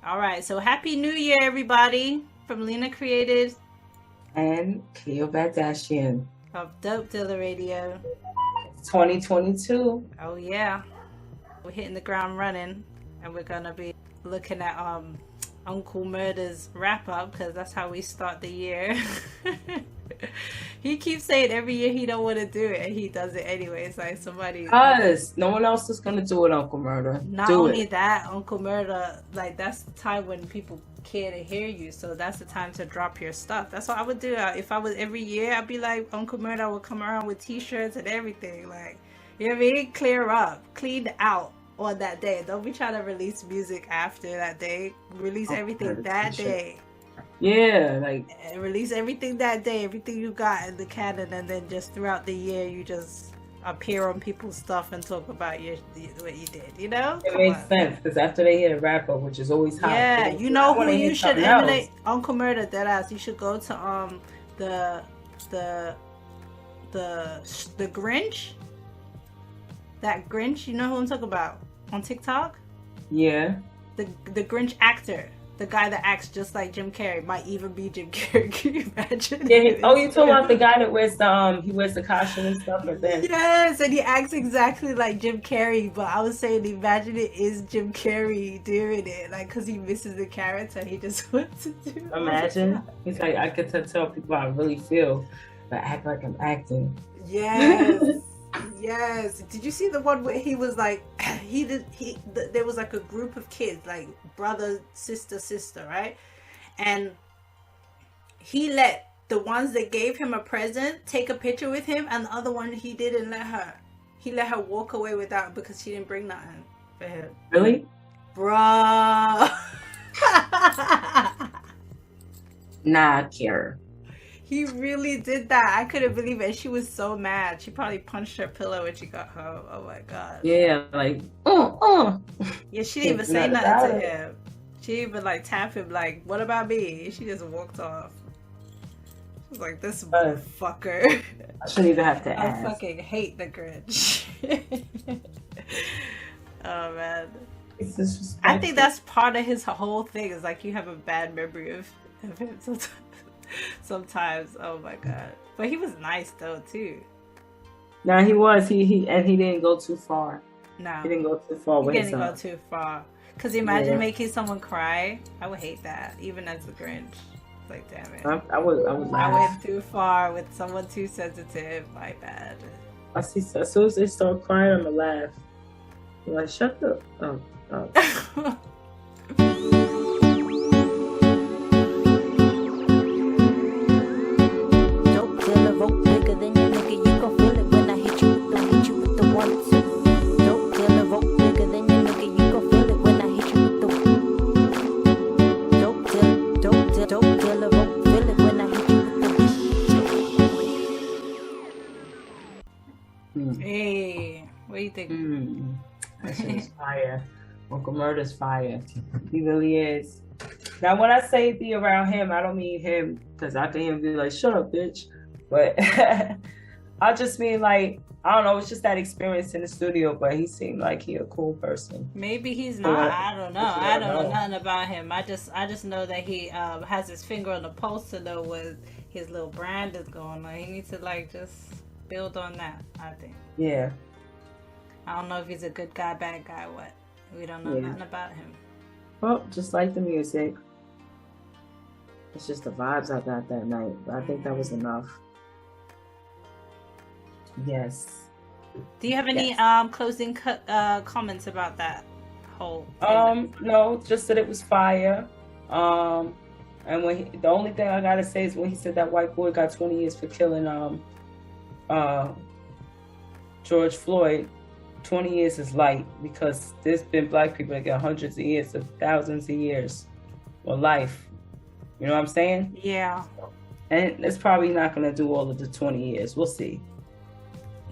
All right, so Happy New Year, everybody, from Lena Created and CLEOPATRA of Dopedilla Radio. 2022. Oh yeah, we're hitting the ground running, and we're gonna be looking at Uncle Murda's wrap up because that's how we start the year. He keeps saying every year he don't want to do it, and he does it anyway. It's like somebody. Because no one else is gonna do it, Uncle Murda. Not only that, Uncle Murda, like that's the time when people care to hear you, so that's the time to drop your stuff. That's what I would do. If I was every year, I'd be like Uncle Murda would come around with T-shirts and everything, like, you know what I mean? Clear up, clean out on that day. Don't be trying to release music after that day. Release everything that day. Yeah, like release everything that day, everything you got in the canon, and then just throughout the year you just appear on people's stuff and talk about what you did, you know? It makes sense, because after they hear the wrap up, which is always hot. Yeah, you know who you should emulate? Uncle Murda, deadass. You should go to the Grinch. That Grinch, you know who I'm talking about on TikTok? Yeah. The Grinch actor. The guy that acts just like Jim Carrey might even be Jim Carrey. Can you imagine? Yeah. You talking about the guy that wears the costume and stuff, and then yes, and he acts exactly like Jim Carrey. But I was saying, imagine it is Jim Carrey doing it, like, because he misses the character, he just wants to do. Imagine he's like, I get to tell people how I really feel, but act like I'm acting. Yes. Yes. Did you see the one where he was like, there was like a group of kids, like brother, sister, right? And he let the ones that gave him a present take a picture with him, and the other one he didn't let her. He let her walk away without, because she didn't bring nothing for him. Really? Bruh. Nah, I care. He really did that. I couldn't believe it. She was so mad. She probably punched her pillow when she got home. Oh my god. Yeah, like, Yeah, she didn't even say nothing to him. She didn't even like tap him like, what about me? She just walked off. She was like, this fucker. I shouldn't even have to ask. I fucking hate the Grinch. Oh man. It's disrespectful. I think that's part of his whole thing, is like you have a bad memory of him sometimes. Oh my god. But he was nice though too. Nah, he was. He didn't go too far. No, he didn't go too far. He didn't go too far. Cause imagine making someone cry. I would hate that, even as the Grinch. Like, damn it. I went too far with someone too sensitive. My bad. I see. As soon as they start crying, I'ma laugh. I'm like, shut the. Oh. Hey, what do you think? That shit is fire. Uncle Murda's fire. He really is. Now, when I say be around him, I don't mean him because I can hear him be like, shut up, bitch. But I just mean, like, I don't know, it's just that experience in the studio, but he seemed like he a cool person. Maybe he's not. I don't know. I don't know nothing about him. I just know that he has his finger on the pulse to know what his little brand is going on. He needs to, like, just build on that, I think. Yeah. I don't know if he's a good guy, bad guy, what. We don't know nothing about him. Well, just like the music. It's just the vibes I got that night. But I think that was enough. Yes. Do you have any closing comments about that whole thing? No, just that it was fire. And when the only thing I gotta say is when he said that white boy got 20 years for killing George Floyd, 20 years is light, because there's been black people that got hundreds of years of thousands of years of life. You know what I'm saying? Yeah. And it's probably not going to do all of the 20 years. We'll see.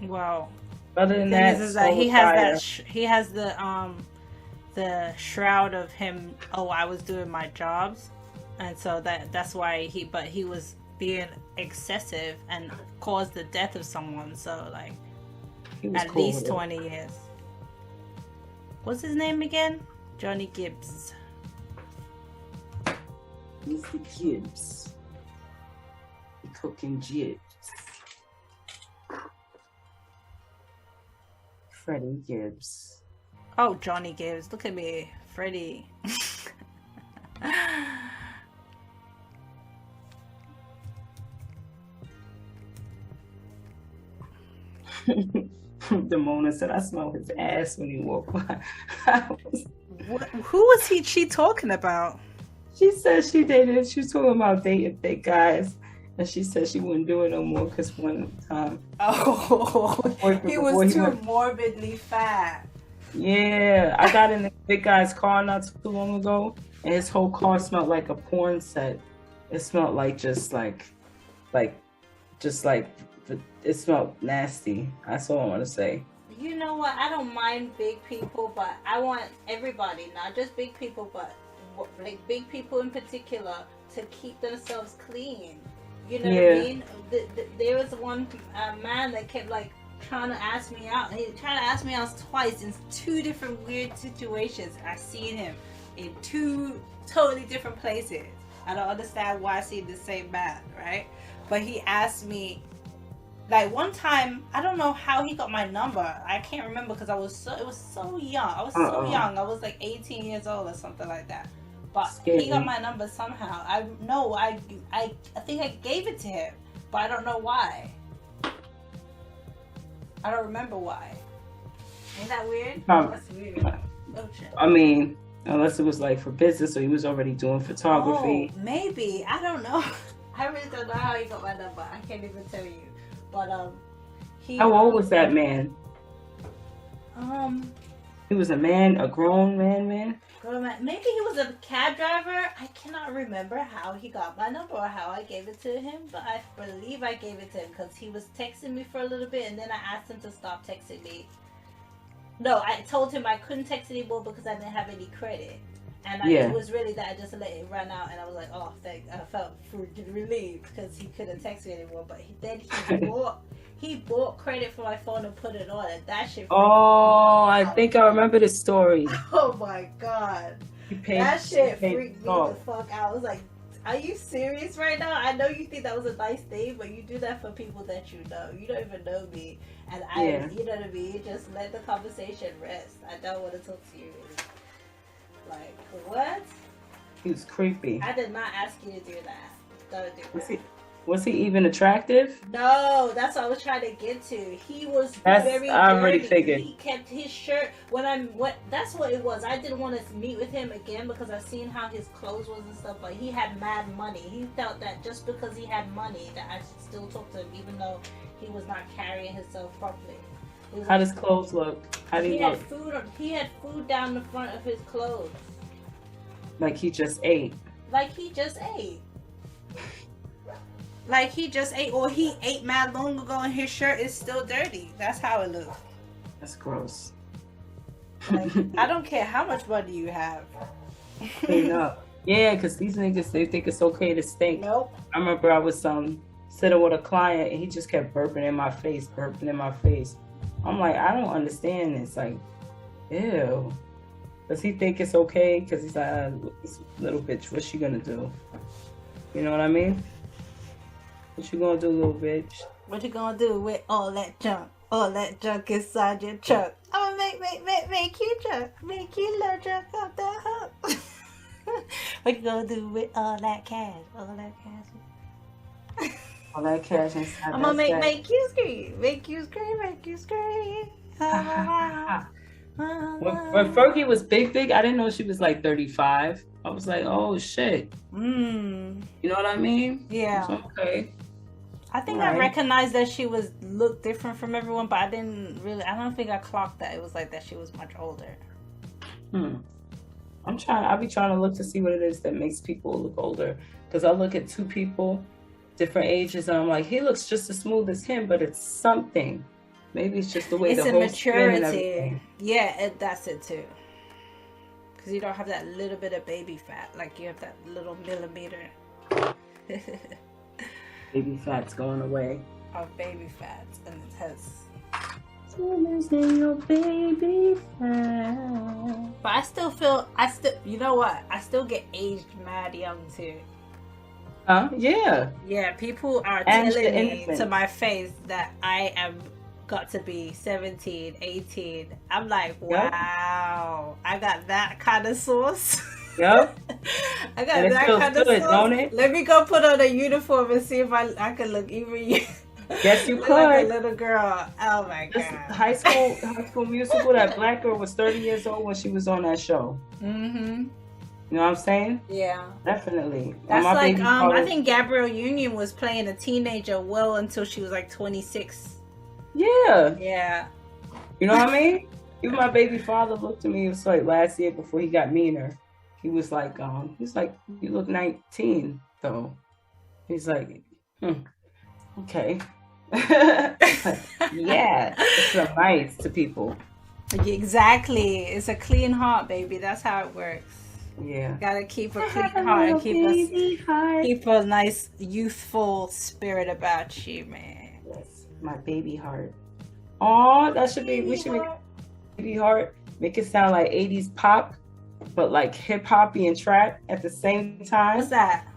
Well, other than that, he has the shroud of him. Oh, I was doing my jobs, and so that's why he was being excessive and caused the death of someone. So like, at least 20 years. What's his name again? Johnny Gibbs. Mr. Gibbs. He cooking Gibbs. Freddie Gibbs. Oh, Johnny Gibbs. Look at me. Freddie. Demona said, I smell his ass when he walked by. Who was she talking about? She said she dated, she was talking about dating thick guys. And she said she wouldn't do it no more because one time. Oh, he was too morbidly fat. Yeah, I got in the big guy's car not too long ago, and his whole car smelled like a porn set. It smelled like it smelled nasty. That's all I want to say. You know what? I don't mind big people, but I want everybody, not just big people, but like big people in particular, to keep themselves clean. You know what I mean? There was one man that kept like trying to ask me out. He tried to ask me out twice in two different weird situations. I seen him in two totally different places. I don't understand why I see the same man, right? But he asked me, like one time, I don't know how he got my number. I can't remember because it was so young. I was so young. I was like 18 years old or something like that. But he got my number somehow. I think I gave it to him, but I don't know why. I don't remember why. Ain't that weird? That's weird. Oh shit. I mean, unless it was like for business, or he was already doing photography. Oh, maybe. I don't know. I really don't know how he got my number. I can't even tell you. But how old was that man? He was a man, a grown man. Maybe he was a cab driver. I cannot remember how he got my number or how I gave it to him, but I believe I gave it to him because he was texting me for a little bit, and then I asked him to stop texting me. No, I told him I couldn't text anymore because I didn't have any credit. And it was really that I just let it run out, and I was like, oh, thank. I felt relieved because he couldn't text me anymore. But then he bought credit for my phone and put it on, and that shit. I think I remember the story. Oh my god, that shit freaked me the fuck out. I was like, are you serious right now? I know you think that was a nice thing, but you do that for people that you know. You don't even know me, and you know what I mean. Just let the conversation rest. I don't want to talk to you anymore. Like, what? He was creepy. I did not ask you to do that. Don't do that. Was he even attractive? No, that's what I was trying to get to. He was very I already dirty. figured. He kept his shirt that's what it was. I didn't want to meet with him again because I've seen how his clothes was and stuff, but he had mad money. He felt that just because he had money that I should still talk to him even though he was not carrying himself properly. How does clothes look? How do he look? He had food down the front of his clothes. Like he just ate. Like he just ate. Like he just ate, or he ate mad long ago and his shirt is still dirty. That's how it looks. That's gross. Like, I don't care how much money you have. Clean up. Yeah, because these niggas, they think it's okay to stink. Nope. I remember I was sitting with a client and he just kept burping in my face. I'm like, I don't understand this. Like, ew. Does he think it's okay? Because he's like, this little bitch, what's she gonna do? You know what I mean? What you gonna do, little bitch? What you gonna do with all that junk? All that junk inside your truck. I'm gonna make you drunk. Make you little drunk off that hump. What you gonna do with all that cash? All that cash inside. I'm gonna make you scream. Make you scream. Make you scream. When Fergie was big, I didn't know she was like 35. I was like, oh shit. You know what I mean? Yeah. Okay. I think I recognized that she looked different from everyone, but I don't think I clocked that it was like that she was much older. I'll be trying to look to see what it is that makes people look older. Because I look at two people, different ages, and I'm like, he looks just as smooth as him, but it's something. Maybe it's just the way the whole skin and everything. Yeah, that's it too. Because you don't have that little bit of baby fat. Like you have that little millimeter. Baby fat's going away. Of baby fat. And it has... your baby fat. But I still, you know what? I still get aged mad young too. Huh? Yeah. Yeah, people are And telling the me to infant. my face that I am got to be 17, 18. I'm like, Yep. wow, I got that kind of sauce. Yep. I And got it that feels kind of good, sauce. don't it? Let me go put on a uniform and see if I can look even Yes, you look like a could. little girl. Oh my This god. high school musical, that black girl was 30 years old when she was on that show. Mm-hmm. You know what I'm saying? Yeah. Definitely. That's My like baby I father. think Gabrielle Union was playing a teenager well until she was like 26. Yeah. Yeah. You know what I mean? Even my baby father looked at me, it was like last year before he got meaner. He was like, you look 19 though. He's like, okay. Yeah, it's so nice to people. Exactly. It's a clean heart, baby. That's how it works. Yeah. Gotta keep a I clean have a heart and little heart. keep a nice youthful spirit about you, man. Yes, my baby heart. Oh, we should make baby heart. Make it sound like 80s pop, but like hip hoppy and trap at the same time. What's that?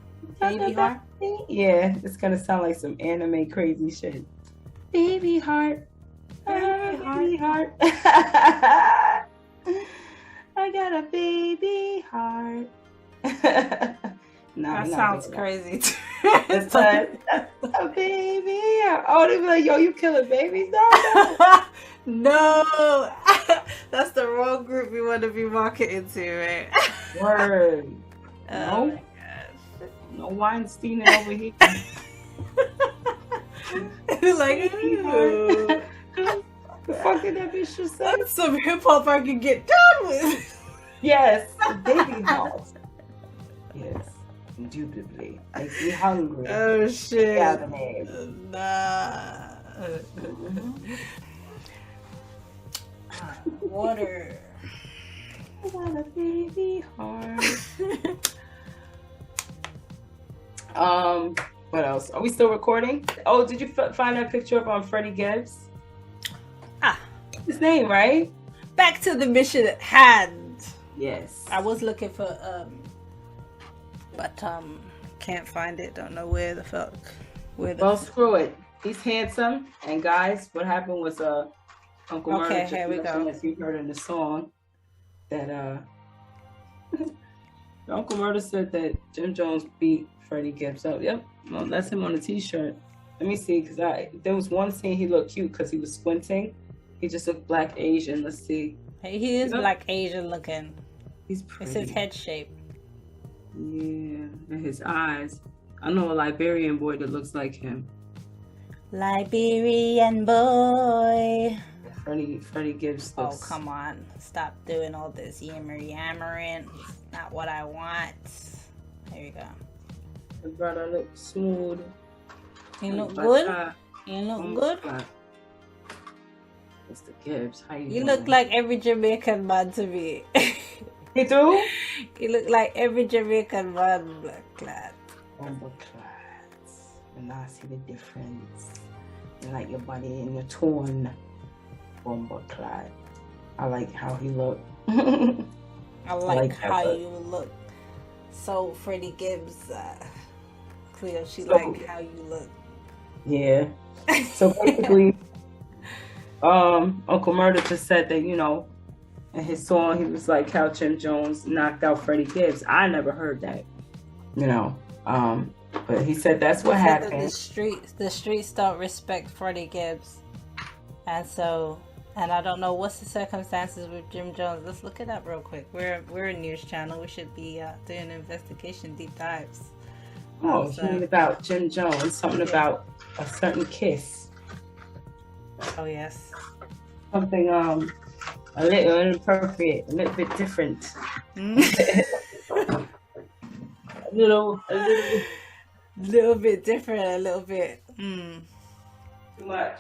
Baby heart? Yeah, it's gonna sound like some anime crazy shit. Baby heart. Baby heart. I got a baby heart. No, That sounds crazy. It's a baby. Oh, they be like, yo, you killing babies? No. No. That's the wrong group we want to be marketing to, man. Word. Oh No. my gosh. No Weinstein over here. Like, ooh. The fuck did that bitch just say? That's some hip hop I can get done with. Yes, baby heart. Yes, indubitably. Makes me hungry. Oh shit. Yeah, man. Nah. Water. I got a baby heart. What else? Are we still recording? Oh, did you find that picture of Freddie Gibbs? His name, right? Back to the mission at hand. Yes. I was looking for but can't find it. Don't know where the fuck. Well, screw it. He's handsome, and guys, what happened was Uncle Murda, here we go. as you heard in the song, that Uncle Murda said that Jim Jones beat Freddie Gibbs up. Yep, well, that's him on the T-shirt. Let me see, because there was one scene he looked cute because he was squinting. He just looked black Asian. Let's see. Hey, he is black Asian looking. He's pretty. It's his head shape. Yeah, and his eyes. I know a Liberian boy that looks like him. Liberian boy. Freddie Gibbs looks... Oh, come on. Stop doing all this yammering. It's not what I want. Here we go. The brother looks smooth. You look good? You look good? Mr. Gibbs, how you look like every Jamaican man to me. You do? You look like every Jamaican man, black clad. Bumble clads. And I see the difference. You like your body and your tone. Bumble clad. I like how he look. I like how you look. So Freddie Gibbs, Cleo, she like how you look. Yeah. So basically, Uncle Murda just said that, you know, in his song, he was like how Jim Jones knocked out Freddie Gibbs. I never heard that, you know. But he said that's what happened. The streets don't respect Freddie Gibbs, and I don't know what's the circumstances with Jim Jones. Let's look it up real quick. We're a news channel. We should be doing an investigation, deep dives. Oh, something about Jim Jones. Something about a certain kiss. Oh yes. Something a little inappropriate, a little bit different. a little bit different, a little bit too much.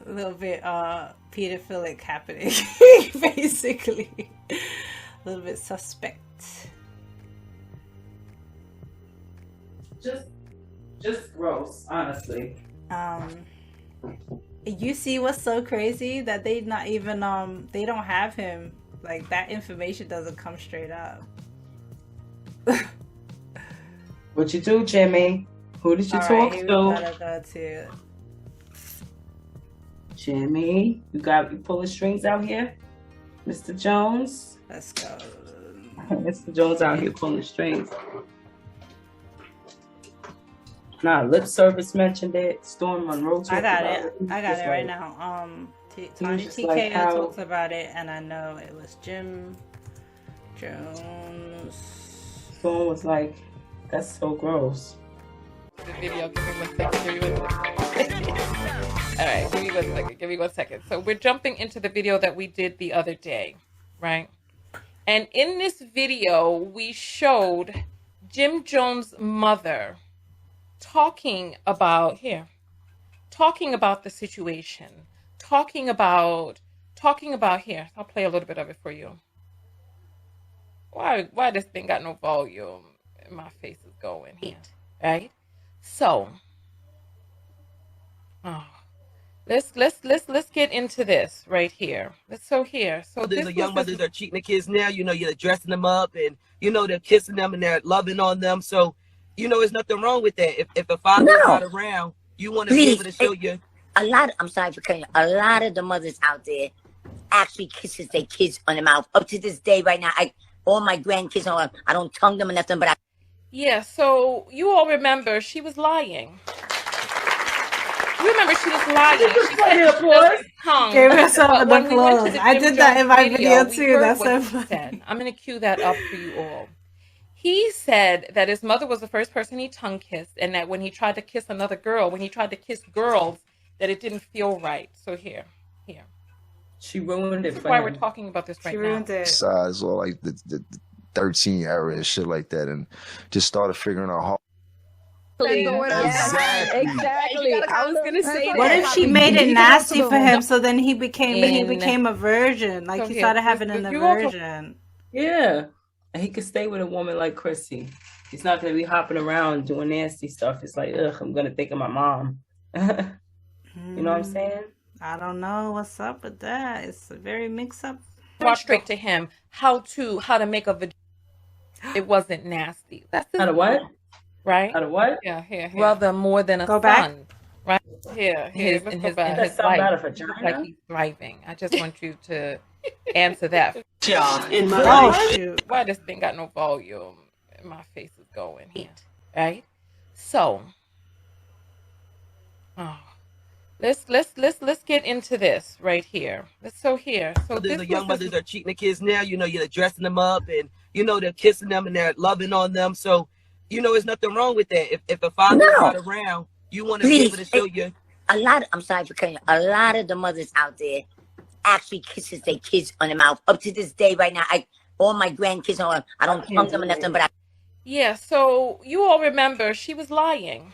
A little bit pedophilic happening. Basically. A little bit suspect. Just gross, honestly. You see what's so crazy? That they not even they don't have him, like that information doesn't come straight up. What you do, Jimmy? Who did you All talk right, here to? we gotta go to Jimmy, you pulling strings out here? Mr. Jones? let's go. Mr. Jones out here pulling strings. Nah, lip service mentioned it. Storm Monroe talked I got about it. I got it right now. Tony just TKO like how- talked about it, and I know it was Jim Jones. Storm was like, that's so gross. The video. Give me 1 second. Give me 1 second. All right, give me 1 second. Give me 1 second. So we're jumping into the video that we did the other day, right? And in this video, we showed Jim Jones' mother talking about the situation, talking about here. I'll play a little bit of it for you. Why this thing got no volume? My face is going here, right? So, let's get into this right here. So The young mothers are treating the kids now. You know, you're dressing them up, and you know they're kissing them and they're loving on them. So, you know, there's nothing wrong with that. If a father's not around, you want to be able to show your. I'm sorry for cutting you. A lot of the mothers out there actually kisses their kids on the mouth. Up to this day, right now, all my grandkids, I don't tongue them or nothing, but yeah. So you all remember she was lying. You remember she was lying. She said she doesn't tongue. Give herself But the when we went to applause. the I Jim did that Jones in my video we too. heard That's what so he funny. said. I'm going to cue that up for you all. He said that his mother was the first person he tongue kissed, and that when he tried to kiss another girl, when he tried to kiss girls, that it didn't feel right. So here. She ruined it This is for why him. we're talking about this right She now. ruined it. Size or like the 13 era and shit like that, and just started figuring out how. Exactly. I was gonna say What that. if she made it nasty for him, so then he became a virgin? Like So he here, started having an you all aversion. Yeah. And he could stay with a woman like CHRISSY. He's not going to be hopping around doing nasty stuff. It's like, ugh, I'm going to think of my mom. You know what I'm saying? I don't know what's up with that. It's a very mixed up. Walk straight to him how to make a vagina. It wasn't nasty. That's his How to what? mom, right? How to what? Yeah, here. Rather more than a Go back. son, right? Here, His in life. his life, he looks like he's thriving. I just want you to answer that. Oh shoot! Why this thing got no volume? My face is going here, right? So, let's get into this right here. So The young mothers are treating the kids now. You know, you're dressing them up, and you know they're kissing them and they're loving on them. So, you know, there's nothing wrong with that. If a father's not around, you want to be able to show your. I'm sorry for cutting you. A lot of the mothers out there actually kisses their kids on the mouth. Up to this day, right now, all my grandkids, I don't tongue them or nothing, but yeah. So you all remember she was lying.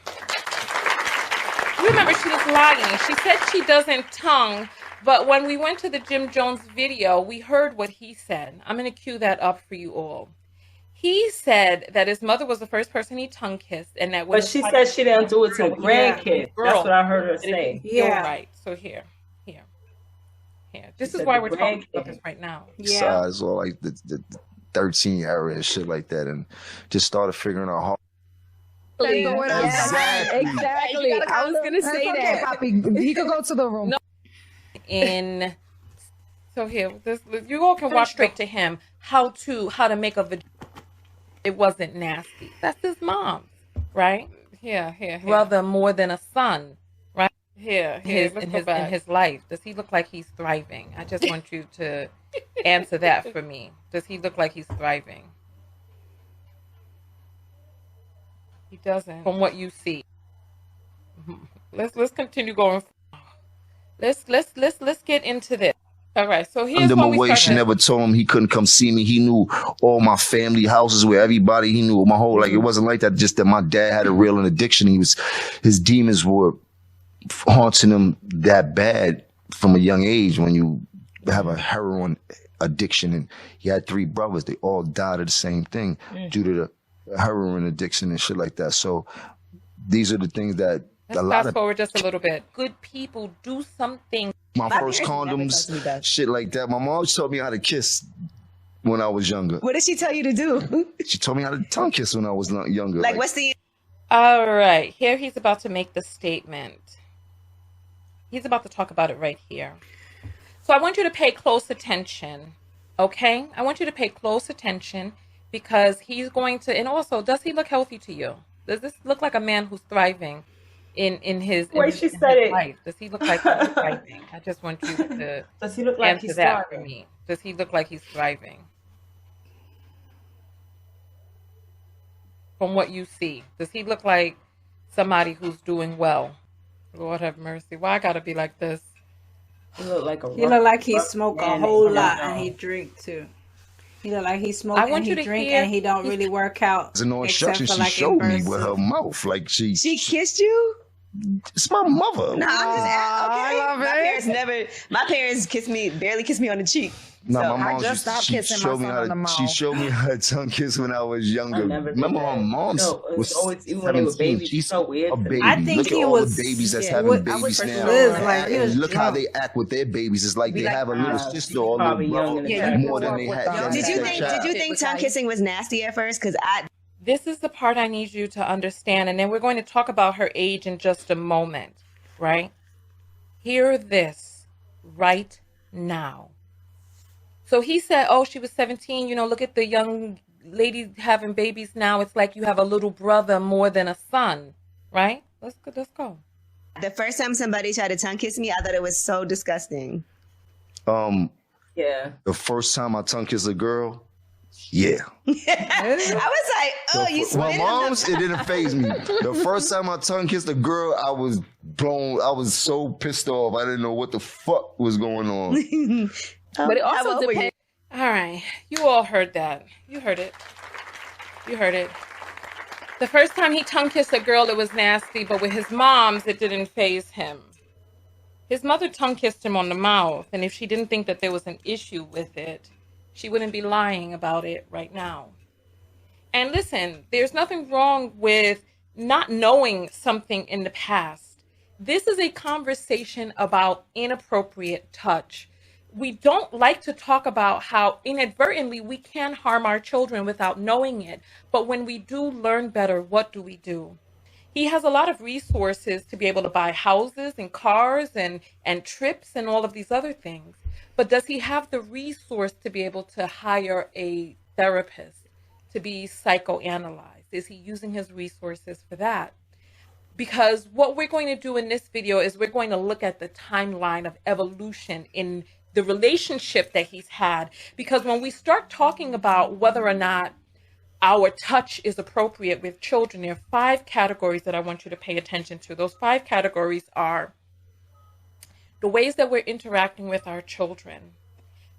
You remember she was lying. She said she doesn't tongue, but when we went to the Jim Jones video, we heard what he said. I'm going to cue that up for you all. He said that his mother was the first person he tongue kissed, and that when But she said she didn't do it to grandkids. girl, That's what I heard her say. Yeah. Right. So here. This is why we're talking about this right now. Yeah. Size or like the 13 era and shit like that, and just started figuring out how. Exactly. I was gonna say that. Poppy. He could go to the room. No. So here, you all can watch straight to him how to make a vagina. It wasn't nasty. That's his mom, right? Here. Rather more than a son, right? Here. In his life, does he look like he's thriving? I just want you to answer that for me. Does he look like he's thriving? He doesn't, from what you see. Let's continue going. Let's get into this. All right, so here's Under my when we way, start. she never told him he couldn't come see me. He knew all my family houses with everybody. He knew my whole, like, it wasn't like that. Just that my dad had a real addiction. His demons were haunting him that bad from a young age. When you have a heroin addiction, and he had 3 brothers, they all died of the same thing due to the heroin addiction and shit like that. So these are the things that Let's fast forward just a little bit. Good people do something. My first condoms, shit like that. My mom taught me how to kiss. when I was younger. What did she tell you to do? She told me how to tongue kiss when I was younger. Like what's the... All right, here he's about to make the statement. He's about to talk about it right here. So I want you to pay close attention, okay? I want you to pay close attention because he's going to, and also, does he look healthy to you? Does this look like a man who's thriving in his life? Does he look like he's thriving? I just want you to does he look like answer he's that thriving? for me. Does he look like he's thriving? From what you see, does he look like somebody who's doing well? Lord have mercy. Why I gotta be like this? He look like he smoke a whole lot and he drink too. He look like he smoke and he drink and he don't really work out. There's no instruction she showed me with her mouth. Like she kissed you? It's my mother. No, I'm just okay. My parents barely kissed me on the cheek. No, so my mom she showed me how to. She showed me how to tongue kiss when I was younger. Remember, my mom was always, even when they were babies. She's so weird. A baby. I think look at all the babies that's having babies now. And look how they act with their babies. It's like they have a little sister or a little brother more than they had. Did you think tongue kissing was nasty at first? Because This is the part I need you to understand, and then we're going to talk about her age in just a moment, right? Hear this right now. So he said, oh, she was 17. You know, look at the young lady having babies now. It's like you have a little brother more than a son, right? Let's go. The first time somebody tried to tongue kiss me, I thought it was so disgusting. Yeah. The first time I tongue kissed a girl, yeah. I was like, oh, you spit. Well, moms, it didn't faze me. The first time I tongue kissed a girl, I was blown. I was so pissed off. I didn't know what the fuck was going on. But it also depends. All right. You all heard that. You heard it. You heard it. The first time he tongue kissed a girl, it was nasty, but with his moms, it didn't faze him. His mother tongue kissed him on the mouth, and if she didn't think that there was an issue with it, she wouldn't be lying about it right now. And listen, there's nothing wrong with not knowing something in the past. This is a conversation about inappropriate touch. We don't like to talk about how inadvertently we can harm our children without knowing it. But when we do learn better, what do? He has a lot of resources to be able to buy houses and cars and trips and all of these other things. But does he have the resource to be able to hire a therapist to be psychoanalyzed? Is he using his resources for that? Because what we're going to do in this video is we're going to look at the timeline of evolution in the relationship that he's had. Because when we start talking about whether or not our touch is appropriate with children, there are 5 categories that I want you to pay attention to. Those 5 categories are the ways that we're interacting with our children.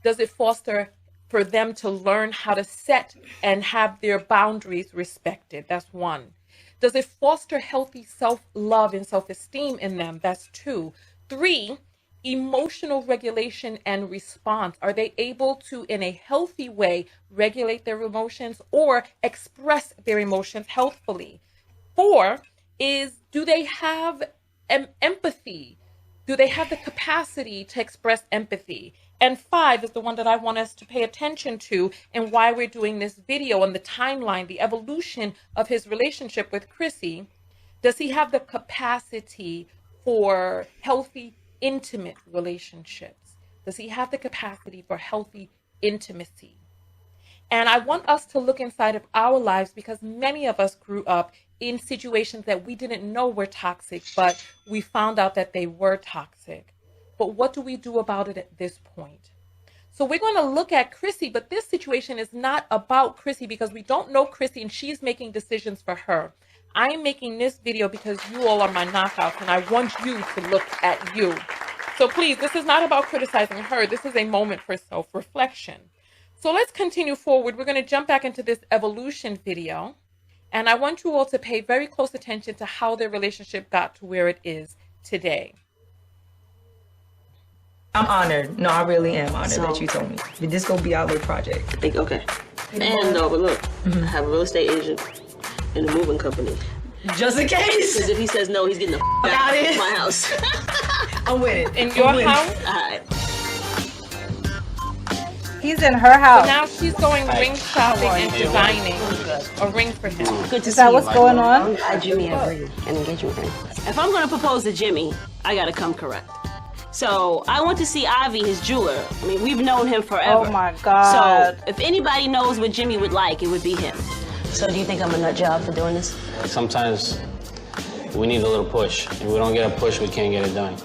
Does it foster for them to learn how to set and have their boundaries respected? That's 1. Does it foster healthy self-love and self-esteem in them? That's 2. 3, emotional regulation and response. Are they able to, in a healthy way, regulate their emotions or express their emotions healthfully? 4 is, do they have empathy? Do they have the capacity to express empathy? And 5 is the one that I want us to pay attention to and why we're doing this video on the timeline, the evolution of his relationship with CHRISSY. Does he have the capacity for healthy, intimate relationships? Does he have the capacity for healthy intimacy? And I want us to look inside of our lives because many of us grew up in situations that we didn't know were toxic, but we found out that they were toxic. But what do we do about it at this point? So we're going to look at CHRISSY, but this situation is not about CHRISSY because we don't know CHRISSY and she's making decisions for her. I am making this video because you all are my knockouts and I want you to look at you. So please, this is not about criticizing her. This is a moment for self-reflection. So let's continue forward. We're going to jump back into this evolution video. And I want you all to pay very close attention to how their relationship got to where it is today. I'm honored. No, I really am honored that you told me. Did this go be our little project? Okay. And no, but look, I have a real estate agent and a moving company. Just in case. Because if he says no, he's getting the out of my house. I'm with it. In your house? All right. He's in her So house. now she's going ring shopping and designing a ring for him. Good to Is see that you. what's going on? I Jimmy have an engagement ring. If I'm gonna propose to Jimmy, I gotta come correct. So I want to see Avi, his jeweler. I mean, we've known him forever. Oh my God. So if anybody knows what Jimmy would like, it would be him. So do you think I'm a nut job for doing this? Sometimes we need a little push. If we don't get a push, we can't get it done.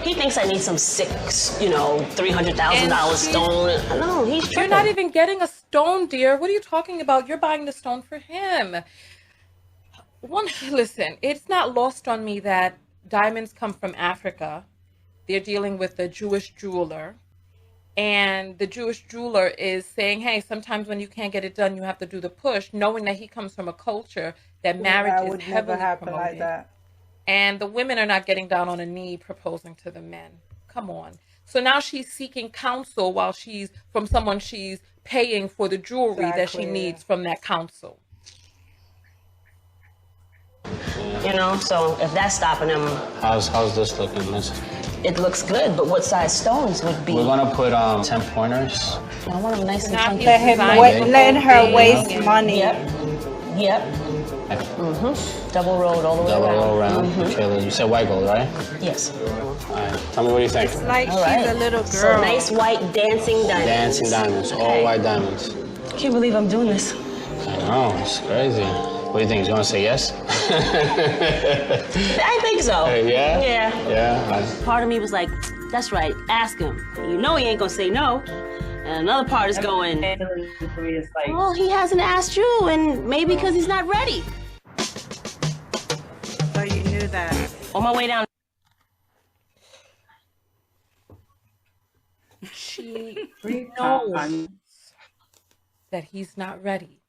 He thinks I need some sick, $300,000 stone. No, he's tripping. You're not even getting a stone, dear. What are you talking about? You're buying the stone for him. Listen, it's not lost on me that diamonds come from Africa. They're dealing with a Jewish jeweler. And the Jewish jeweler is saying, hey, sometimes when you can't get it done, you have to do the push, knowing that he comes from a culture that marriage is would heavily never happen promoted. like that. And the women are not getting down on a knee proposing to the men. Come on. So now she's seeking counsel while she's from someone she's paying for the jewelry that she needs from that counsel. You know, so if that's stopping him, How's this looking? it looks good. But what size stones would be? We're gonna put 10 pointers. I want them nice and chunky. Letting her waste money. Yep. Double rolled all the way Double around. roll around. Okay, you said white gold, right? Yes. All right. Tell me what you think. It's like All she's right. a little girl. So nice white dancing diamonds. Dancing diamonds, all white diamonds. I can't believe I'm doing this. I know, it's crazy. What do you think? You want to say yes? I think so. Yeah? Yeah. Yeah. Part of me was like, that's right, ask him. You know he ain't gonna say no. And another part is going, well, he hasn't asked you, and maybe because he's not ready. So you knew that. On my way down. She knows that he's not ready.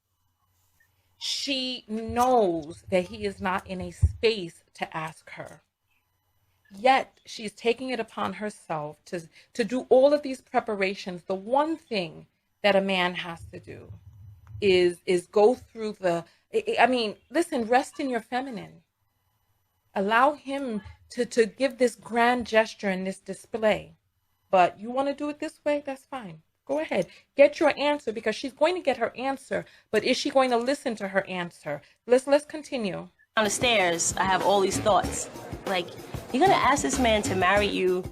She knows that he is not in a space to ask her. Yet she's taking it upon herself to do all of these preparations. The one thing that a man has to do is go through listen, rest in your feminine. Allow him to give this grand gesture and this display. But you want to do it this way? That's fine. Go ahead. Get your answer, because she's going to get her answer. But is she going to listen to her answer? Let's continue. On the stairs, I have all these thoughts. Like, you're gonna ask this man to marry you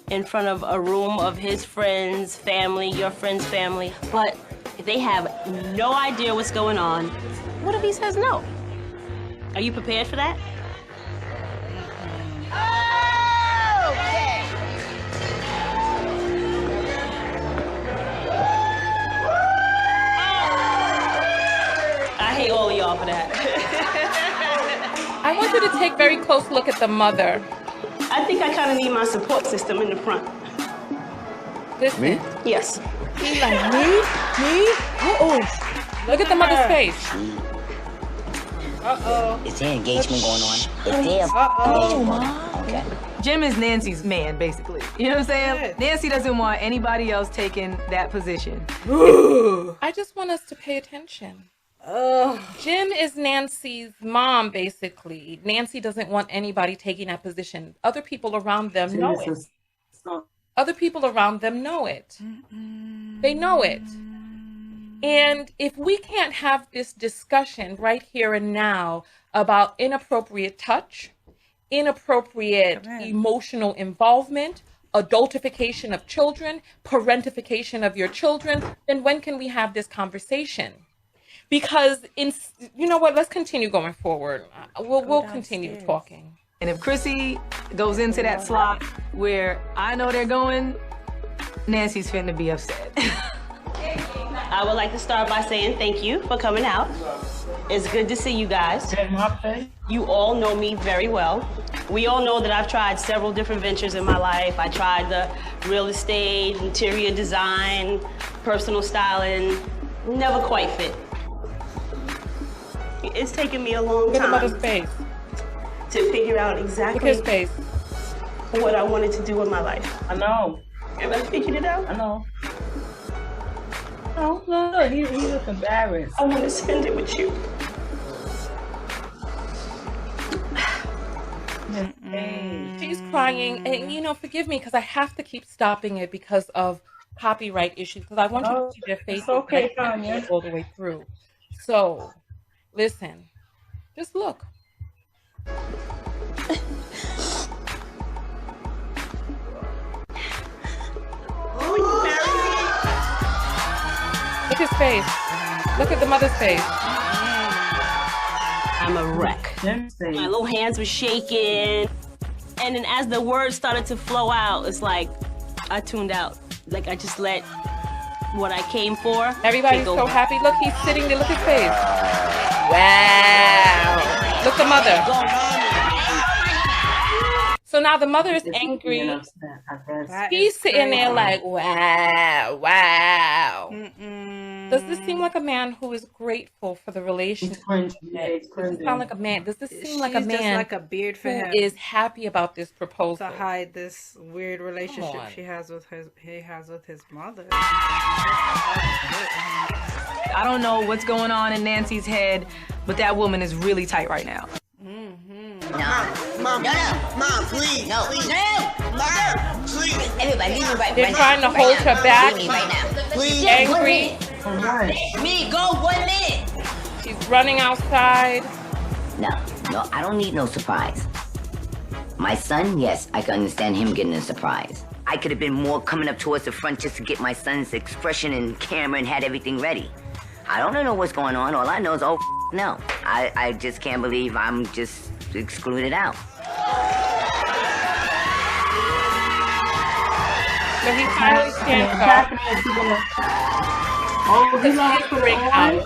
in front of a room of his friends, family, your friend's family, but if they have no idea what's going on, what if he says no? Are you prepared for that? I hate all of y'all for that. I want you to take a very close look at the mother. I think I kind of need my support system in the front. Listen. Me? Yes. He's like, me? Uh-oh. Look at the mother's face. Uh-oh. Is there engagement going on? Is there Uh-oh. engagement going on? Okay. Jim is Nancy's man, basically. You know what I'm saying? Nancy doesn't want anybody else taking that position. I just want us to pay attention. Jim is Nancy's mom, basically. Nancy doesn't want anybody taking that position. Other people around them know it. Other people around them know it. They know it. And if we can't have this discussion right here and now about inappropriate touch, inappropriate emotional involvement, adultification of children, parentification of your children, then when can we have this conversation? Because you know what? Let's continue going forward. We'll continue talking. And if Chrissy goes into that slot where I know they're going, Nancy's finna be upset. I would like to start by saying thank you for coming out. It's good to see you guys. You all know me very well. We all know that I've tried several different ventures in my life. I tried the real estate, interior design, personal styling. Never quite fit. It's taken me a long time to figure out exactly what I wanted to do with my life. I know. Have I figured it out? I know. Oh, look, he looks embarrassed. I want to spend it with you. She's crying, and forgive me because I have to keep stopping it because of copyright issues because I want you to see their faces. It's okay, Tonya. All the way through. So, listen. Just look. Look at his face. Look at the mother's face. I'm a wreck. My little hands were shaking. And then as the words started to flow out, it's like I tuned out. Like I just let what I came for. Everybody's so happy. Look, he's sitting there. Look at his face. Wow. Look, the mother. So now the mother is angry. He's sitting there like, wow, wow. Does this seem like a man who is grateful for the relationship? Does this sound like a man? Does this seem like a man just like a beard for him is happy about this proposal? To hide this weird relationship he has with his mother. I don't know what's going on in Nancy's head, but that woman is really tight right now. Mom, please. No, please. Mom, please. Everybody, leave me right now. They're trying to hold her back. Leave me right now. Please. Angry. Me, go 1 minute. She's running outside. No, I don't need no surprise. My son, yes, I can understand him getting a surprise. I could have been more coming up towards the front just to get my son's expression and camera and had everything ready. I don't know what's going on. All I know is, no. I just can't believe I'm just excluded out. So he finally stands up. He's whispering out.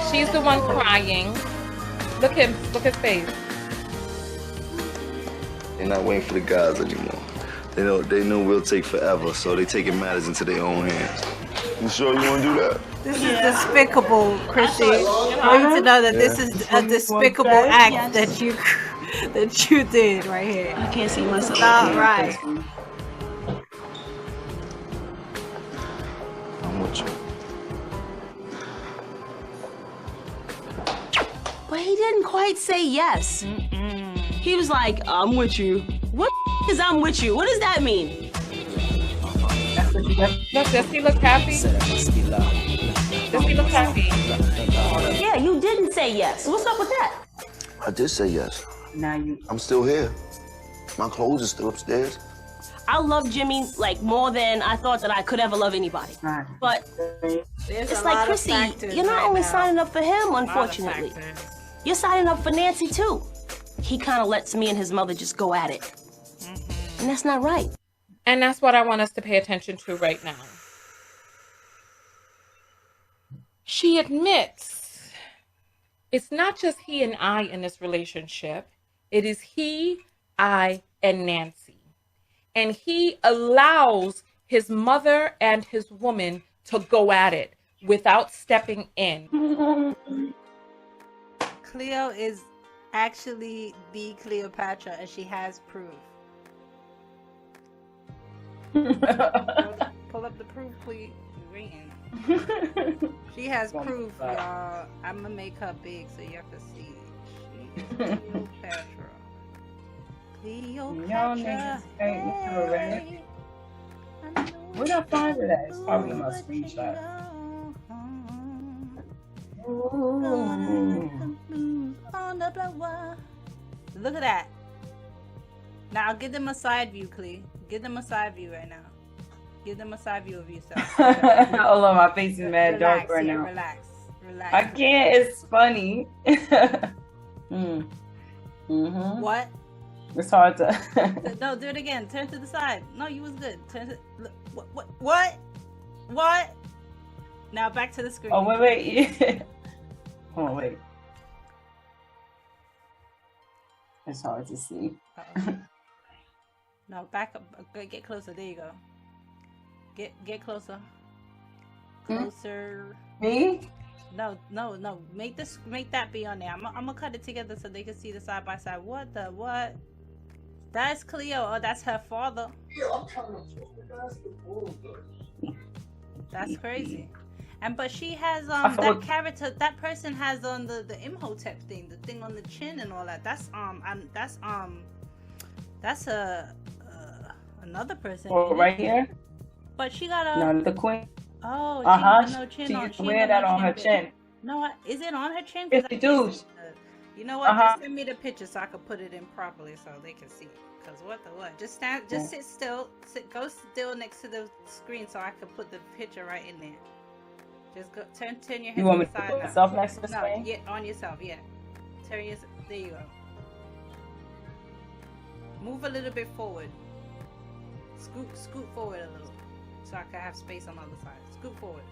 She's the one crying. Look his face. They're not waiting for the guys anymore. They know we'll take forever, so they taking matters into their own hands. You sure you want to do that? This is despicable, Chrissy. I want you to know that this is a despicable act that you did right here. I can't see myself. Not right. I'm with you. But he didn't quite say yes. He was like, I'm with you. What is I'm with you? What does that mean? Look, does he look happy? Does he look happy? Yeah, you didn't say yes. What's up with that? I did say yes. Now I'm still here. My clothes are still upstairs. I love Jimmy like more than I thought that I could ever love anybody. But it's like, Chrissy, you're not only signing up for him, unfortunately. You're signing up for Nancy too. He kind of lets me and his mother just go at it. And that's not right. And that's what I want us to pay attention to right now. She admits it's not just he and I in this relationship. It is he, I, and Nancy. And he allows his mother and his woman to go at it without stepping in. Cleo is actually the Cleopatra, and she has proof. Pull up the proof, please. We're waiting. She has proof, y'all. I'm gonna make her big so you have to see. She is Cleopatra. Cleopatra. Hey. Where did I find it at? It's probably in my screenshot. Look at that. Now give them a side view, Clee. Give them a side view right now. Give them a side view of yourself. Hold on, my face is mad dark right now. Relax. I can't. It's funny. What? It's hard to. No, do it again. Turn to the side. No, you was good. Turn to. What? Now back to the screen. Oh wait. Hold on, wait. It's hard to see. No, back up. Get closer. There you go. Get closer. Closer. Me? No. Make that be on there. I'm gonna cut it together so they can see the side by side. What? That's Cleo. Oh, that's her father. That's crazy. But she has that character. That person has on the Imhotep thing, the thing on the chin and all that. That's Another person. Oh, right here? But she got a... No, the queen. Oh, she got no chin she on. used to wear that on her chin. No, is it on her chin? Yes, they do. You know what? Just send me the picture so I can put it in properly so they can see it. Cause what the what? Just sit still. Go still next to the screen so I can put the picture right in there. Just go turn your head. You want me to put myself next to the screen? Yeah, on yourself. Yeah. Turn yourself. There you go. Move a little bit forward. Scoot forward a little, so I can have space on the other side. Scoot forward.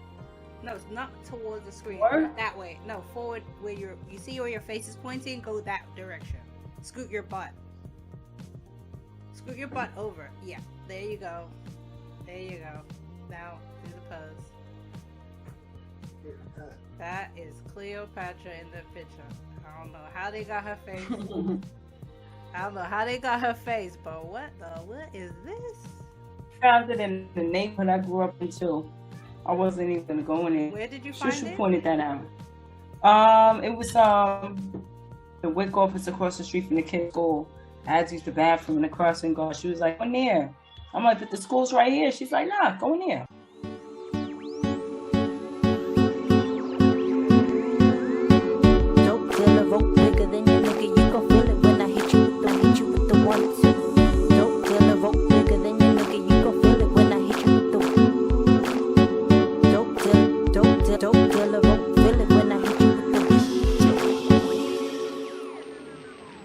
No, it's not towards the screen. That way. No, forward where you see where your face is pointing. Go that direction. Scoot your butt. Scoot your butt over. Yeah. There you go. There you go. Now do the pose. That is Cleopatra in the picture. I don't know how they got her face. I don't know how they got her face, but what is this? Found it in the neighborhood I grew up in too. I wasn't even going in. Where did you find it? Shushu pointed that out. It was the WIC office across the street from the kids' school. I had to use the bathroom in the crossing guard. She was like, "Go in there." I'm like, "But the school's right here." She's like, "Nah, go in there."